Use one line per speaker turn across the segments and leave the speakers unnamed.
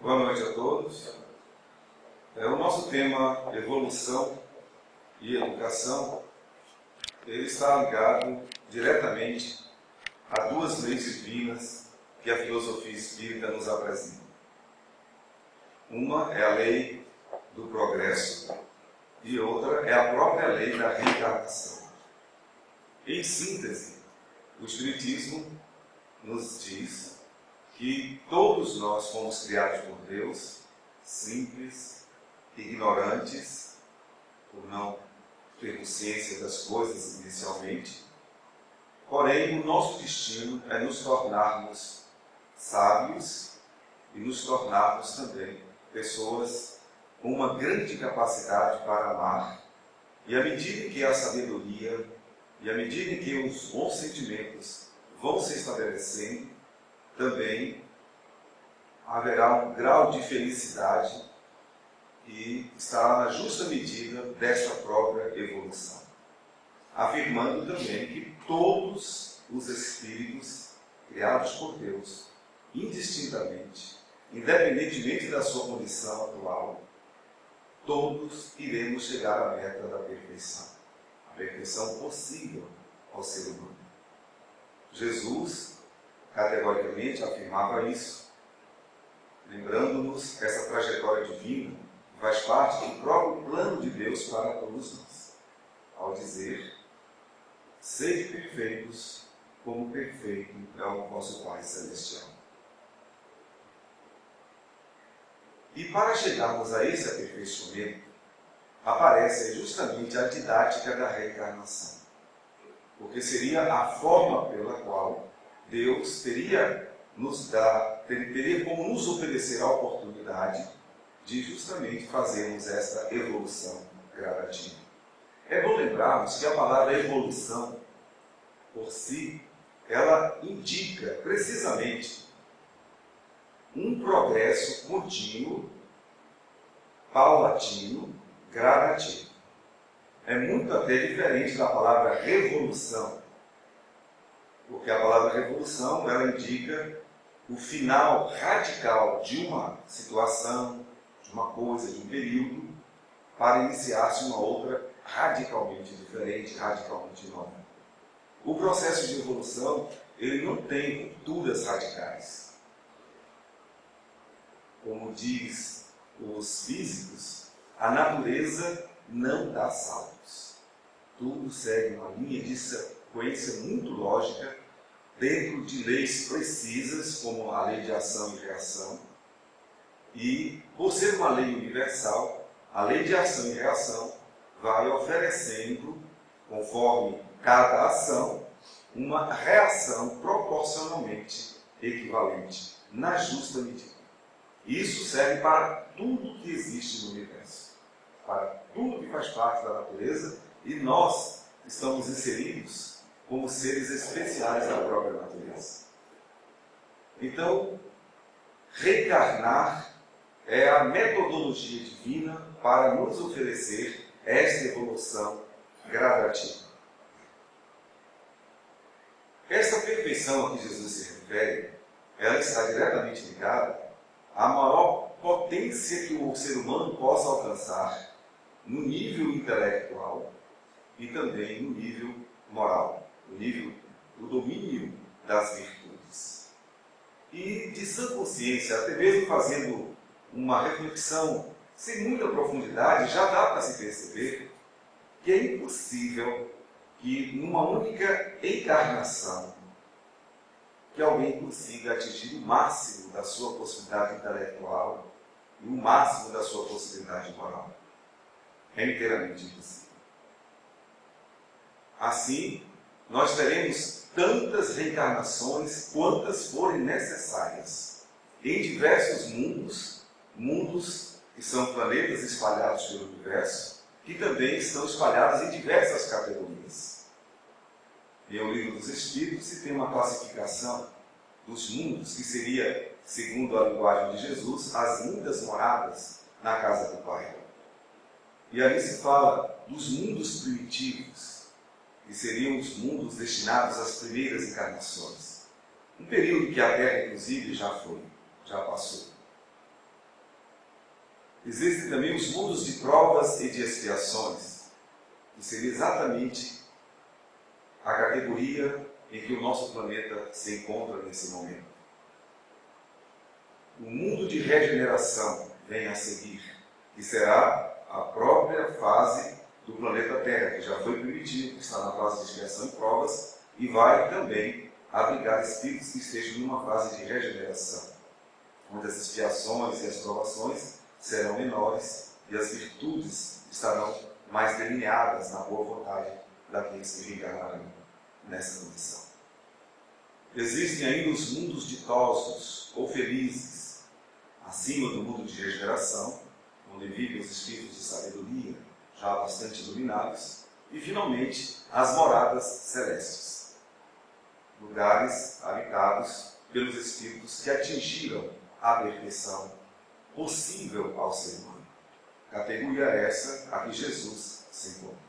Boa noite a todos. O nosso tema, evolução e educação, ele está ligado diretamente a duas leis divinas que a filosofia espírita nos apresenta. Uma é a lei do progresso e outra é a própria lei da reencarnação. Em síntese, o Espiritismo nos diz que todos nós fomos criados por Deus, simples, ignorantes, por não termos ciência das coisas inicialmente, porém o nosso destino é nos tornarmos sábios e nos tornarmos também pessoas com uma grande capacidade para amar, e à medida que a sabedoria e à medida que os bons sentimentos vão se estabelecendo, também haverá um grau de felicidade que está na justa medida desta própria evolução. Afirmando também que todos os espíritos criados por Deus, indistintamente, independentemente da sua condição atual, todos iremos chegar à meta da perfeição. A perfeição possível ao ser humano. Jesus categoricamente afirmava isso, lembrando-nos que essa trajetória divina faz parte do próprio plano de Deus para todos nós, ao dizer: sede perfeitos, como perfeito é o vosso Pai Celestial. E para chegarmos a esse aperfeiçoamento, aparece justamente a didática da reencarnação, porque seria a forma pela qual Deus teria como nos oferecer a oportunidade de justamente fazermos esta evolução gradativa. É bom lembrarmos que a palavra evolução, por si, ela indica precisamente um progresso contínuo, paulatino, gradativo. É muito até diferente da palavra revolução, porque a palavra revolução, ela indica o final radical de uma situação, de uma coisa, de um período, para iniciar-se uma outra radicalmente diferente, radicalmente nova. O processo de evolução, ele não tem rupturas radicais. Como diz os físicos, a natureza não dá saltos. Tudo segue uma linha de sequência muito lógica, dentro de leis precisas, como a lei de ação e reação. E, por ser uma lei universal, a lei de ação e reação vai oferecendo, conforme cada ação, uma reação proporcionalmente equivalente, na justa medida. Isso serve para tudo que existe no universo, para tudo que faz parte da natureza, e nós estamos inseridos como seres especiais da própria natureza. Então, reencarnar é a metodologia divina para nos oferecer esta evolução gradativa. Esta perfeição a que Jesus se refere, ela está diretamente ligada à maior potência que o ser humano possa alcançar no nível intelectual e também no nível moral, no nível do domínio das virtudes. E de sã consciência, até mesmo fazendo uma reflexão sem muita profundidade, já dá para se perceber que é impossível que numa única encarnação que alguém consiga atingir o máximo da sua possibilidade intelectual e o máximo da sua possibilidade moral. É inteiramente impossível. Assim, nós teremos tantas reencarnações quantas forem necessárias, em diversos mundos que são planetas espalhados pelo universo, que também estão espalhados em diversas categorias. Em O Livro dos Espíritos se tem uma classificação dos mundos, que seria, segundo a linguagem de Jesus, as lindas moradas na casa do Pai. E ali se fala dos mundos primitivos, que seriam os mundos destinados às primeiras encarnações. Um período que a Terra, inclusive, já passou. Existem também os mundos de provas e de expiações, que seria exatamente a categoria em que o nosso planeta se encontra nesse momento. O mundo de regeneração vem a seguir, que será a própria fase do planeta Terra, que já foi permitido, que está na fase de expiação e provas, e vai também abrigar espíritos que estejam numa fase de regeneração, onde as expiações e as provações serão menores e as virtudes estarão mais delineadas na boa vontade daqueles que reencarnarão nessa condição. Existem ainda os mundos ditosos ou felizes, acima do mundo de regeneração, onde vivem os espíritos de sabedoria, já bastante iluminados, e finalmente as moradas celestes, lugares habitados pelos espíritos que atingiram a perfeição possível ao ser humano. Categoria essa a que Jesus se encontra.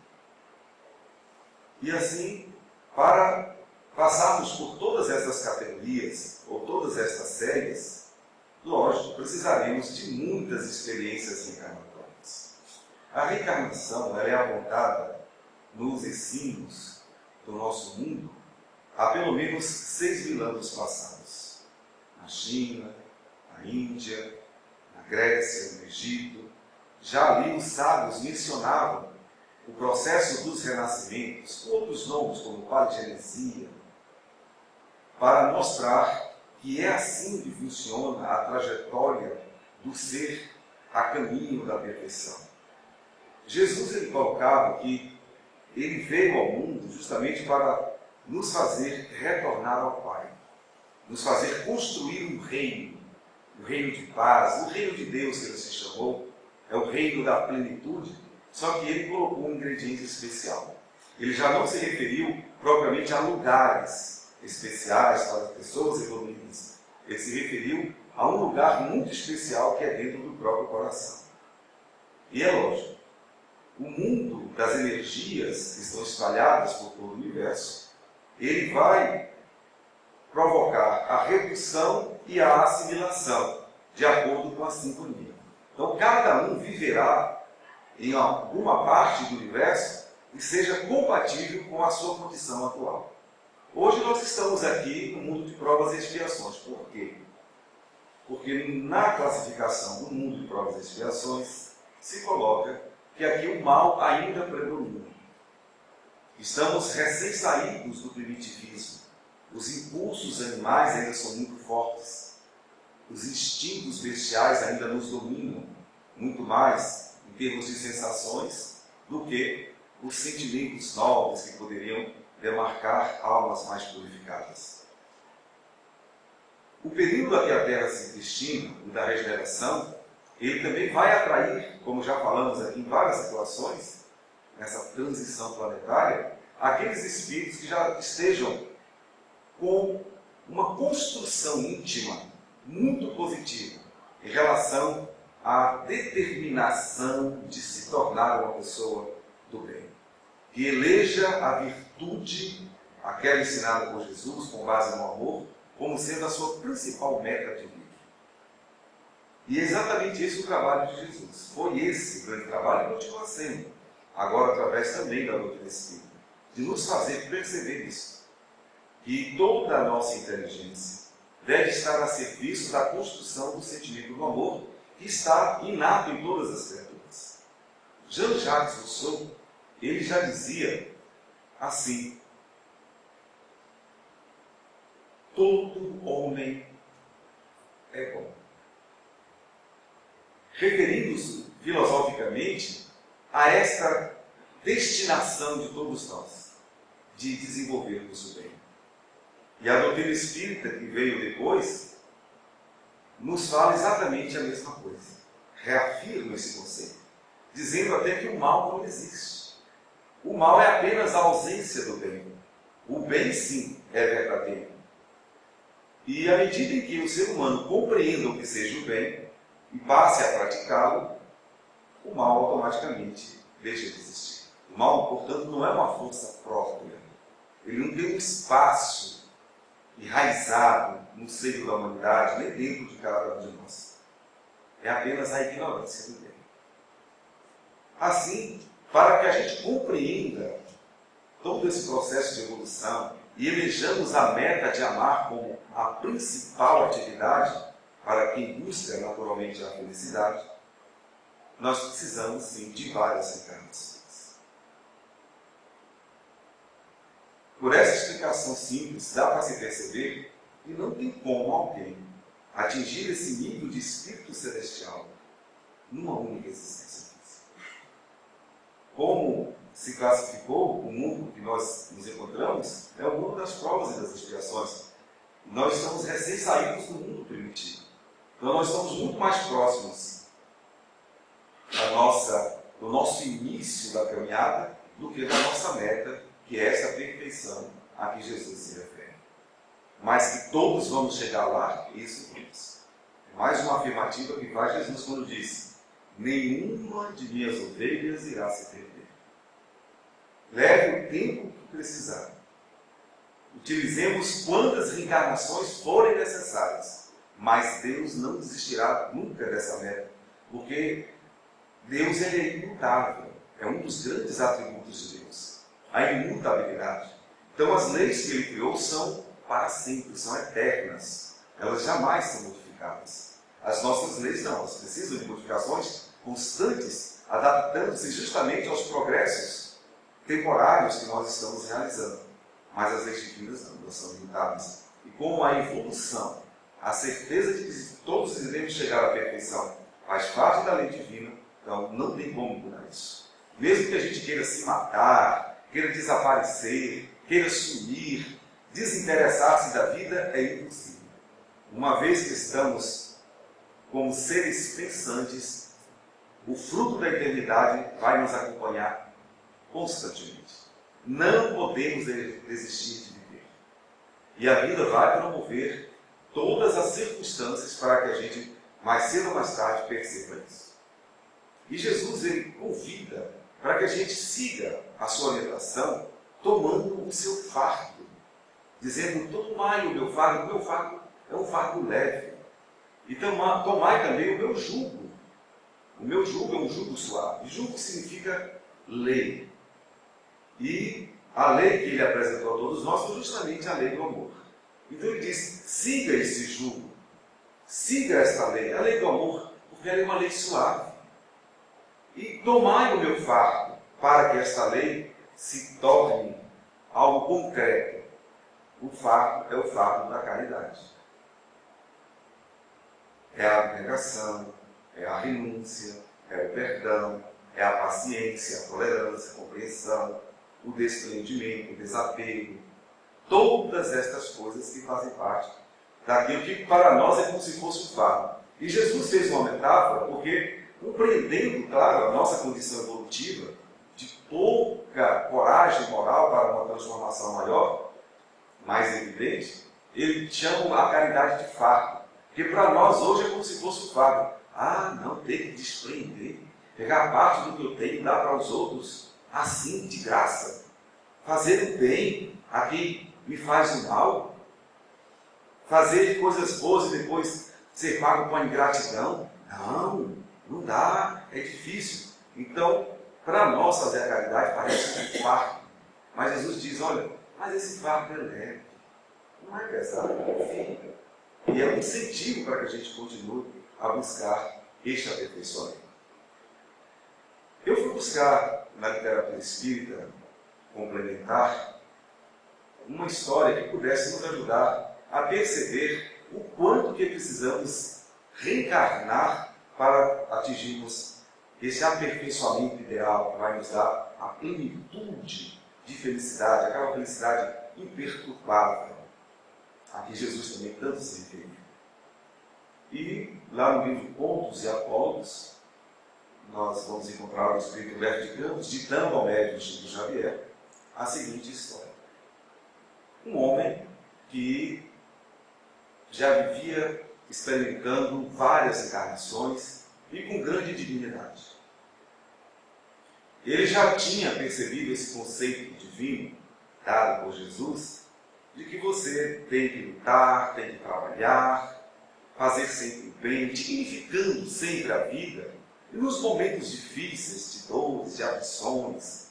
E assim, para passarmos por todas essas categorias, ou todas estas séries, lógico, precisaremos de muitas experiências reencarnatórias. A reencarnação ela é apontada nos ensinos do nosso mundo há pelo menos 6.000 anos passados. Na China, na Índia, na Grécia, no Egito, já ali os sábios mencionavam o processo dos renascimentos, com outros nomes como paligenesia, para mostrar que é assim que funciona a trajetória do ser a caminho da perfeição. Jesus ele colocava que ele veio ao mundo justamente para nos fazer retornar ao Pai, nos fazer construir um reino, o reino de paz, o reino de Deus que ele se chamou, é o reino da plenitude, só que ele colocou um ingrediente especial. Ele já não se referiu propriamente a lugares especiais para as pessoas evoluídas. Ele se referiu a um lugar muito especial que é dentro do próprio coração. E é lógico, o mundo das energias que estão espalhadas por todo o universo, ele vai provocar a redução e a assimilação, de acordo com a sintonia. Então, cada um viverá em alguma parte do universo que seja compatível com a sua condição atual. Hoje nós estamos aqui no mundo de provas e expiações. Por quê? Porque na classificação do mundo de provas e expiações se coloca que aqui o mal ainda predomina. Estamos recém-saídos do primitivismo. Os impulsos animais ainda são muito fortes. Os instintos bestiais ainda nos dominam muito mais em termos de sensações do que os sentimentos nobres que poderiam demarcar almas mais purificadas. O período a que a Terra se destina, o da regeneração, ele também vai atrair, como já falamos aqui em várias situações, nessa transição planetária, aqueles espíritos que já estejam com uma construção íntima muito positiva em relação à determinação de se tornar uma pessoa do bem. Que eleja a virtude, aquela ensinada por Jesus, com base no amor, como sendo a sua principal meta de vida. E é exatamente esse o trabalho de Jesus. Foi esse o grande trabalho e continua sendo, agora através também da doutrina espírita, de nos fazer perceber isso. Que toda a nossa inteligência deve estar a serviço da construção do sentimento do amor que está inato em todas as criaturas. Jean-Jacques Rousseau, ele já dizia assim: todo homem é bom. Referindo-se filosoficamente a esta destinação de todos nós, de desenvolvermos o bem. E a doutrina espírita que veio depois, nos fala exatamente a mesma coisa. Reafirma esse conceito, dizendo até que o mal não existe. O mal é apenas a ausência do bem. O bem, sim, é verdadeiro. E à medida em que o ser humano compreenda o que seja o bem e passe a praticá-lo, o mal automaticamente deixa de existir. O mal, portanto, não é uma força própria. Ele não tem um espaço enraizado no seio da humanidade, nem dentro de cada um de nós. é apenas a ignorância do bem. Assim, para que a gente compreenda todo esse processo de evolução e elejamos a meta de amar como a principal atividade para quem busca naturalmente a felicidade, nós precisamos sim de várias encarnações. Por essa explicação simples, dá para se perceber que não tem como alguém atingir esse nível de espírito celestial numa única existência física. Como se classificou o mundo que nós nos encontramos, é o mundo das provas e das expiações. Nós estamos recém-saídos do mundo primitivo. Então nós estamos muito mais próximos do nosso início da caminhada do que da nossa meta, que é essa perfeição a que Jesus se refere. Mas que todos vamos chegar lá, isso vamos. É mais uma afirmativa que faz Jesus quando diz: nenhuma de minhas ovelhas irá se perder. Leve o tempo que precisar. Utilizemos quantas reencarnações forem necessárias, mas Deus não desistirá nunca dessa meta, porque Deus ele é imutável. É um dos grandes atributos de Deus, a imutabilidade. Então as leis que Ele criou são para sempre, são eternas. Elas jamais são modificadas. As nossas leis não, elas precisam de modificações constantes, adaptando-se justamente aos progressos temporários que nós estamos realizando. Mas as leis divinas não, elas são imutáveis. E como a evolução, a certeza de que todos devemos chegar à perfeição, faz parte da lei divina, então não tem como mudar isso. Mesmo que a gente queira se matar, queira desaparecer, queira sumir, desinteressar-se da vida, é impossível. Uma vez que estamos como seres pensantes, o fruto da eternidade vai nos acompanhar constantemente. Não podemos desistir de viver. E a vida vai promover todas as circunstâncias para que a gente, mais cedo ou mais tarde, perceba isso. E Jesus, ele convida para que a gente siga a sua orientação tomando o seu fardo, dizendo: tomai o meu fardo é um fardo leve. E tomai também o meu jugo. O meu jugo é um jugo suave. Jugo significa lei. E a lei que ele apresentou a todos nós foi justamente a lei do amor. Então ele diz: siga esse jugo, siga esta lei, a lei do amor, porque ela é uma lei suave. E tomai o meu fardo, para que esta lei se torne algo concreto. O fardo é o fardo da caridade. É a abnegação, é a renúncia, é o perdão, é a paciência, a tolerância, a compreensão, o desprendimento, o desapego. Todas estas coisas que fazem parte daquilo que para nós é como se fosse um fardo. E Jesus fez uma metáfora porque, compreendendo, claro, a nossa condição evolutiva, de pouca coragem moral para uma transformação maior, mais evidente, ele chama a caridade de fardo. Porque para nós hoje é como se fosse um fardo. Ah, não, ter que desprender, pegar parte do que eu tenho e dar para os outros, assim, de graça. Fazer o bem a quem me faz o mal. Fazer coisas boas e depois ser pago com a ingratidão. Não dá, é difícil. Então, para nós fazer a caridade parece um fardo. Mas Jesus diz: olha, mas esse fardo é leve, não é pesado, fica. E é um incentivo para que a gente continue a buscar este aperfeiçoamento. Eu fui buscar na literatura espírita complementar uma história que pudesse nos ajudar a perceber o quanto que precisamos reencarnar para atingirmos esse aperfeiçoamento ideal que vai nos dar a plenitude de felicidade, aquela felicidade imperturbável, a que Jesus também tanto se referiu. E lá no livro Contos e Apólogos, nós vamos encontrar o Espírito Humberto de Campos ditando ao médium Chico Xavier a seguinte história. Um homem que já vivia experimentando várias encarnações e com grande dignidade. Ele já tinha percebido esse conceito divino dado por Jesus, de que você tem que lutar, tem que trabalhar, fazer sempre o bem, dignificando sempre a vida, e nos momentos difíceis, de dores, de aflições,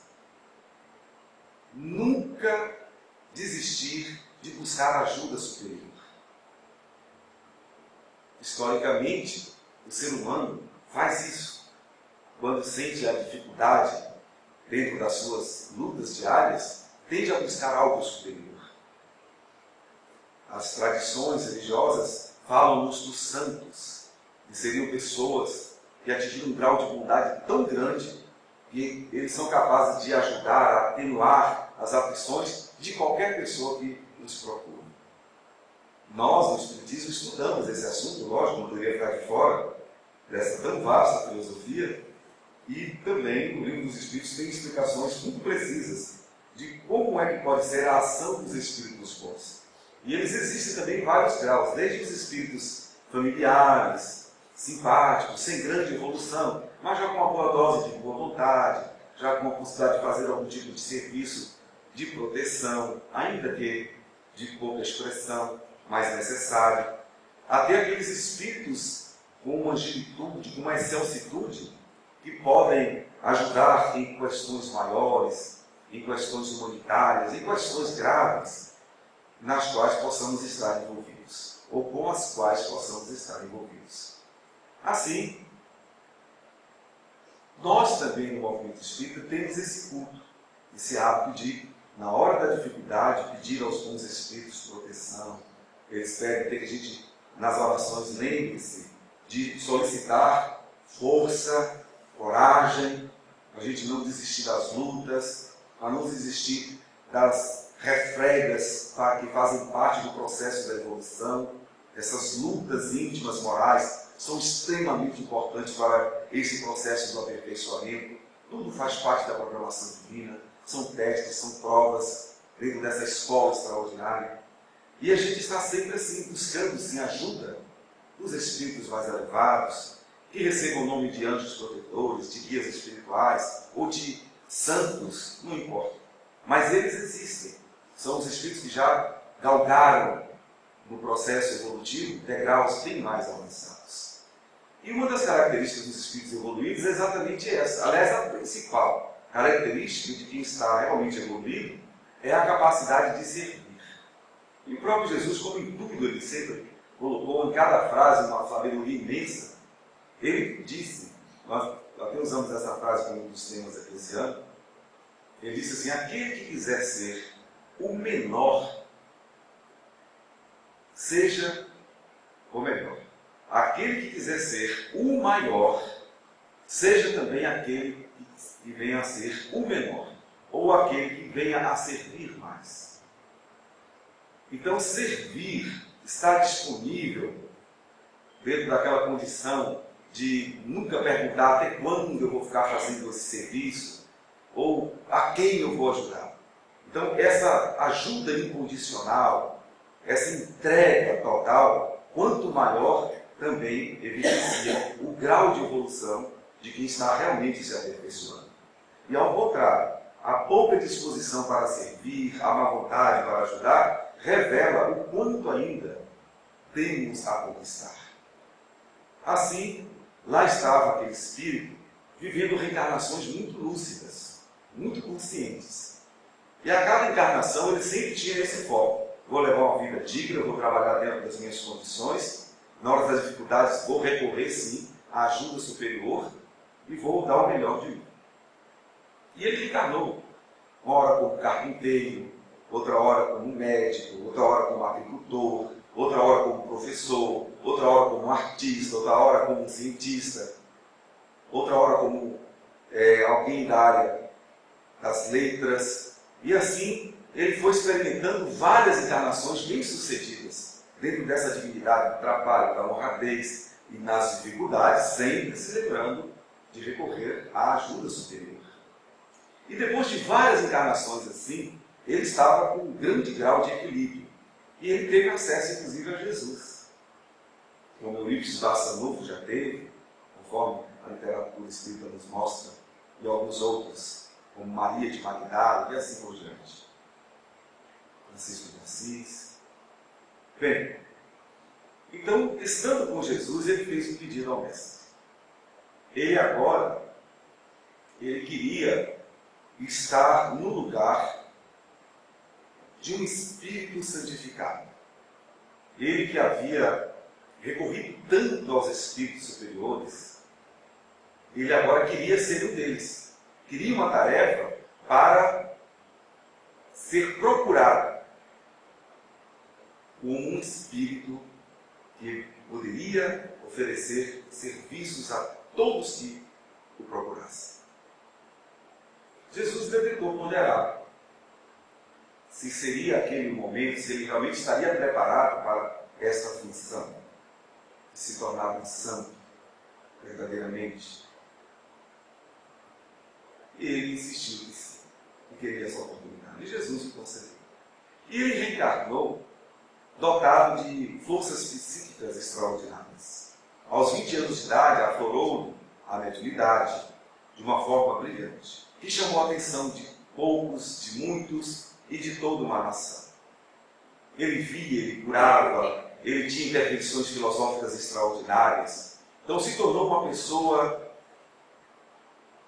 nunca desistir de buscar ajuda superior. Historicamente, o ser humano faz isso. Quando sente a dificuldade dentro das suas lutas diárias, tende a buscar algo superior. As tradições religiosas falam-nos dos santos, que seriam pessoas que atingiram um grau de bondade tão grande que eles são capazes de ajudar a atenuar as aflições de qualquer pessoa que nos procura. Nós, no Espiritismo, estudamos esse assunto, lógico, não poderia ficar de fora dessa tão vasta filosofia, e também no Livro dos Espíritos tem explicações muito precisas de como é que pode ser a ação dos espíritos bons. E eles existem também em vários graus, desde os espíritos familiares, simpáticos, sem grande evolução, mas já com uma boa dose de boa vontade, já com a possibilidade de fazer algum tipo de serviço de proteção, ainda que de pouca expressão, mas necessário. Até aqueles espíritos com uma agilitude, com uma excelsitude, que podem ajudar em questões maiores, em questões humanitárias, em questões graves, nas quais possamos estar envolvidos, ou com as quais possamos estar envolvidos. Assim, nós também no movimento espírita temos esse culto, esse hábito de, na hora da dificuldade, pedir aos bons espíritos proteção. Eles pedem que a gente, nas orações, lembre-se de solicitar força, coragem, para a gente não desistir das lutas, para não desistir das refregas que fazem parte do processo da evolução. Essas lutas íntimas morais são extremamente importantes para esse processo do aperfeiçoamento. Tudo faz parte da programação divina, são testes, são provas dentro dessa escola extraordinária. E a gente está sempre assim, buscando sim ajuda dos espíritos mais elevados, que recebam o nome de anjos protetores, de guias espirituais ou de santos, não importa. Mas eles existem. São os espíritos que já galgaram no processo evolutivo degraus bem mais avançados. E uma das características dos espíritos evoluídos é exatamente essa. Aliás, a principal característica de quem está realmente evoluído é a capacidade de servir. E o próprio Jesus, como em tudo, ele sempre colocou em cada frase uma sabedoria imensa. Ele disse, nós até usamos essa frase como um dos temas aqui esse ano, ele disse assim: aquele que quiser ser o menor, seja o melhor. Aquele que quiser ser o maior, seja também aquele que venha a ser o menor, ou aquele que venha a servir mais. Então, servir está disponível dentro daquela condição de nunca perguntar até quando eu vou ficar fazendo esse serviço, ou a quem eu vou ajudar. Então, essa ajuda incondicional, essa entrega total, quanto maior, também evidencia o grau de evolução de quem está realmente se aperfeiçoando. E ao contrário, a pouca disposição para servir, a má vontade para ajudar, revela o quanto ainda temos a conquistar. Assim, lá estava aquele espírito vivendo reencarnações muito lúcidas, muito conscientes. E a cada encarnação ele sempre tinha esse foco: vou levar uma vida digna, vou trabalhar dentro das minhas condições, na hora das dificuldades vou recorrer sim à ajuda superior e vou dar o melhor de mim. E ele encarnou, uma hora como carpinteiro, outra hora como médico, outra hora como agricultor, outra hora como professor, outra hora como artista, outra hora como cientista, outra hora como alguém da área das letras. E assim ele foi experimentando várias encarnações bem-sucedidas dentro dessa dignidade do trabalho, da honradez e nas dificuldades, sempre se lembrando de recorrer à ajuda superior. E depois de várias encarnações assim, ele estava com um grande grau de equilíbrio. E ele teve acesso, inclusive, a Jesus. Como Eurípides Barçanufo já teve, conforme a literatura espírita nos mostra, e alguns outros, como Maria de Magdala e assim por diante. Francisco de Assis. Bem, Então, estando com Jesus, ele fez um pedido ao Mestre. Ele agora, ele queria estar no lugar de um Espírito santificado. Ele que havia recorrido tanto aos Espíritos superiores, ele agora queria ser um deles. Queria uma tarefa para ser procurado como um Espírito que poderia oferecer serviços a todos que o procurassem. Jesus tentou ponderar se seria aquele momento, se ele realmente estaria preparado para esta função, de se tornar um santo, verdadeiramente. E ele insistiu que sim, que queria essa oportunidade. E Jesus o concedeu. E ele reencarnou dotado de forças psíquicas extraordinárias. Aos 20 anos de idade, aflorou a mediunidade de uma forma brilhante, que chamou a atenção de poucos, de muitos e de toda uma nação. Ele via, ele curava, ele tinha intervenções filosóficas extraordinárias. Então se tornou uma pessoa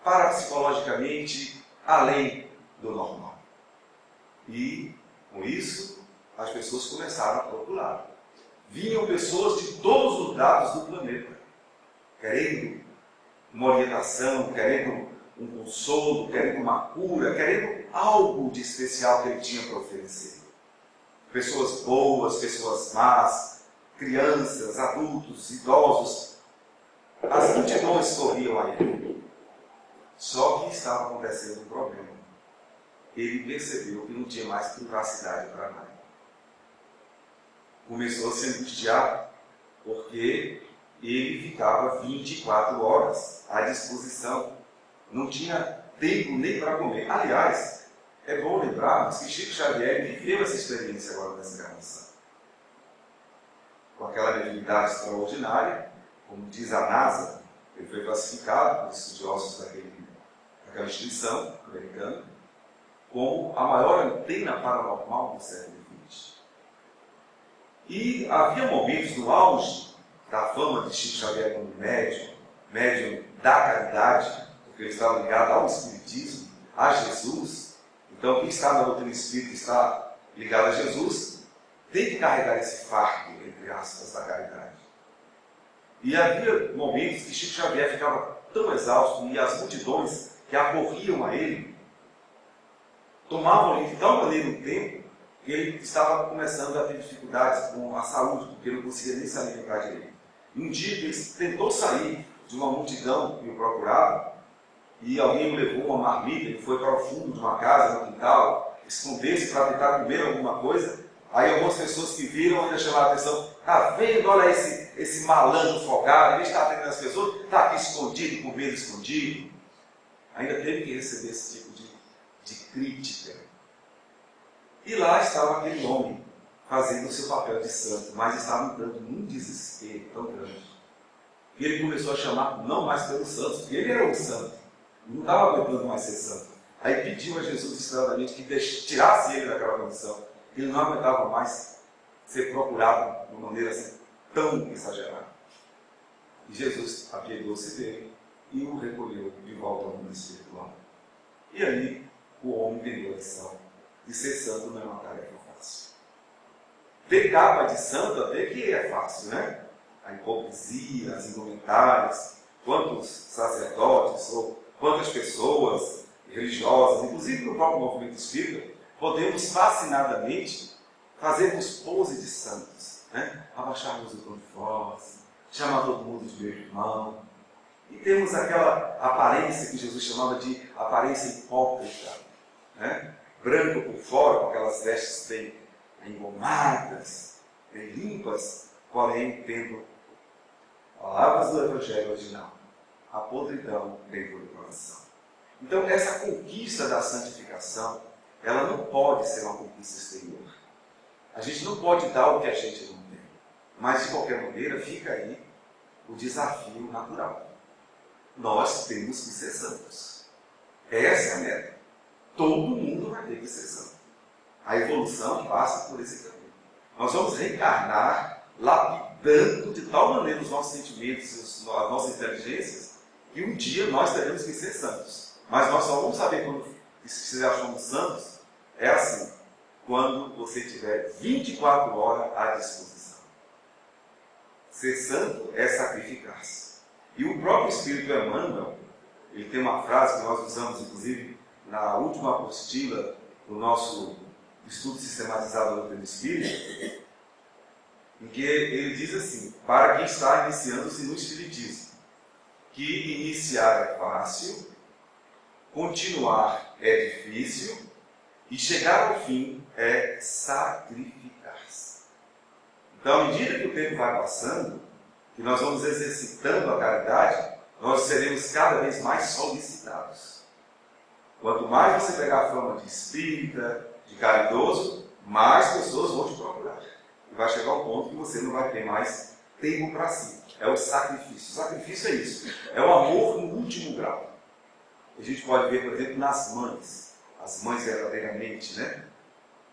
parapsicologicamente além do normal. E, com isso, as pessoas começaram a procurar. Vinham pessoas de todos os lados do planeta, querendo uma orientação, querendo um consolo, querendo uma cura, querendo algo de especial que ele tinha para oferecer. Pessoas boas, pessoas más, crianças, adultos, idosos. As multidões corriam a ele. Só que estava acontecendo um problema. Ele percebeu que não tinha mais privacidade para nada. Começou a se angustiar porque ele ficava 24 horas à disposição. Não tinha tempo nem para comer. Aliás, é bom lembrarmos que Chico Xavier viveu essa experiência agora nessa encarnação. Com aquela mediunidade extraordinária, como diz a NASA, ele foi classificado por estudiosos daquela instituição americana como a maior antena paranormal do século XX. E havia momentos no auge da fama de Chico Xavier como médium da caridade, porque ele estava ligado ao Espiritismo, a Jesus. Então, quem está na doutrina espírita, está ligado a Jesus, tem que carregar esse fardo, entre aspas, da caridade. E havia momentos que Chico Xavier ficava tão exausto e as multidões que acorriam a ele tomavam ele de tal maneira um tempo que ele estava começando a ter dificuldades com a saúde, porque ele não conseguia nem se alimentar direito. E um dia ele tentou sair de uma multidão que o procurava, e alguém o levou uma marmita, ele foi para o fundo de uma casa, no quintal, esconder-se para tentar comer alguma coisa. Aí algumas pessoas que viram ainda chamaram a atenção: está vendo, olha esse malandro folgado, ele está atendendo as pessoas, está aqui escondido, com medo escondido. Ainda teve que receber esse tipo de crítica. E lá estava aquele homem, fazendo o seu papel de santo, mas estava entrando num desespero tão grande. E ele começou a chamar, não mais pelos santos, porque ele era um santo, não estava aguentando mais ser santo. Aí pediu a Jesus desesperadamente que tirasse ele daquela condição. Ele não aguentava mais ser procurado de uma maneira assim, tão exagerada. E Jesus apiedou-se dele e o recolheu de volta ao mundo espiritual. E aí o homem entendeu a lição. E ser santo não é uma tarefa fácil. Ter capa de santo até que é fácil, né? A hipocrisia, as indumentárias, quantos sacerdotes ou quantas pessoas religiosas, inclusive no próprio movimento espírita, podemos fascinadamente fazermos pose de santos, né? Abaixarmos o tom de voz, chamar todo mundo de meu irmão. E temos aquela aparência que Jesus chamava de aparência hipócrita, né? Branco por fora, com aquelas vestes bem engomadas, bem limpas, porém tendo palavras do Evangelho original, a podridão dentro do coração. Então, essa conquista da santificação, ela não pode ser uma conquista exterior. A gente não pode dar o que a gente não tem. Mas, de qualquer maneira, fica aí o desafio natural. Nós temos que ser santos. Essa é a meta. Todo mundo vai ter que ser santo. A evolução passa por esse caminho. Nós vamos reencarnar lapidando de tal maneira os nossos sentimentos, as nossas inteligências, que um dia nós teremos que ser santos. Mas nós só vamos saber quando se achamos santos, é assim, quando você tiver 24 horas à disposição. Ser santo é sacrificar-se. E o próprio Espírito Emmanuel, ele tem uma frase que nós usamos, inclusive, na última apostila do nosso estudo sistematizado do doutrina espírita, em que ele diz assim, para quem está iniciando-se no Espiritismo, que iniciar é fácil, continuar é difícil e chegar ao fim é sacrificar-se. Então, à medida que o tempo vai passando, que nós vamos exercitando a caridade, nós seremos cada vez mais solicitados. Quanto mais você pegar a fama de espírita, de caridoso, mais pessoas vão te procurar. E vai chegar ao ponto que você não vai ter mais tempo para si. É o sacrifício. O sacrifício é isso. É o amor no último grau. A gente pode ver, por exemplo, nas mães. As mães verdadeiramente, né?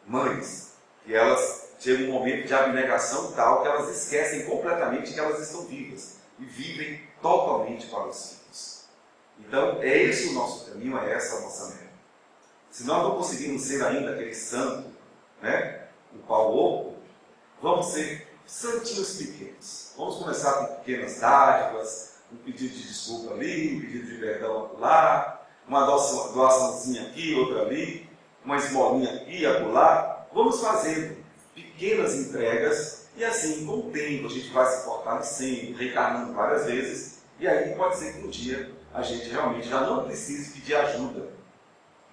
Mães, que elas chegam um momento de abnegação tal que elas esquecem completamente que elas estão vivas. E vivem totalmente para os filhos. Então, é esse o nosso caminho, é essa a nossa meta. Se nós não conseguirmos ser ainda aquele santo, né? O pau oco, vamos ser santinhos pequenos. Vamos começar com pequenas dádivas, um pedido de desculpa ali, um pedido de perdão lá, uma doaçãozinha aqui, outra ali, uma esmolinha aqui e acolá. Vamos fazendo pequenas entregas e assim, com o tempo, a gente vai se fortalecendo, reencarnando várias vezes e aí pode ser que um dia a gente realmente já não precise pedir ajuda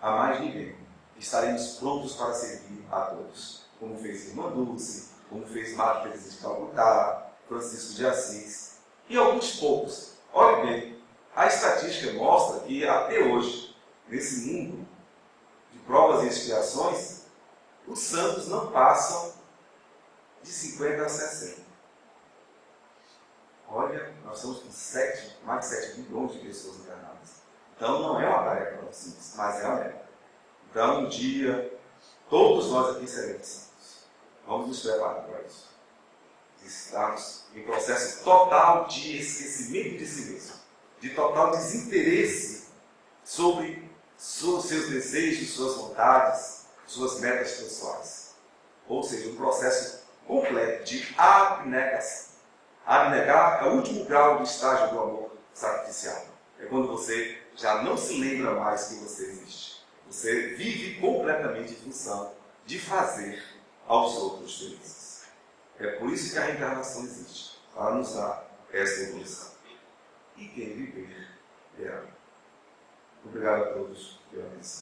a mais ninguém. Estaremos prontos para servir a todos, como fez Irmã Dulce, como fez Madre Teresa de Calcutá, Francisco de Assis e alguns poucos. Olhe bem, a estatística mostra que até hoje, nesse mundo de provas e expiações, os santos não passam de 50 a 60. Olha, nós estamos com mais de 7 bilhões de pessoas encarnadas. Então não é uma tarefa tão simples, mas é a meta. Então um dia, todos nós aqui seremos santos. Vamos nos preparar para isso. Estamos em processo total de esquecimento de si mesmo, de total desinteresse sobre seus desejos, suas vontades, suas metas pessoais. Ou seja, um processo completo de abnegação. Abnegar é o último grau do estágio do amor sacrificial. É quando você já não se lembra mais que você existe. Você vive completamente em função de fazer aos outros felizes. É por isso que a reencarnação existe, para nos dar essa evolução. E quem viver, verá. Obrigado a todos pela atenção.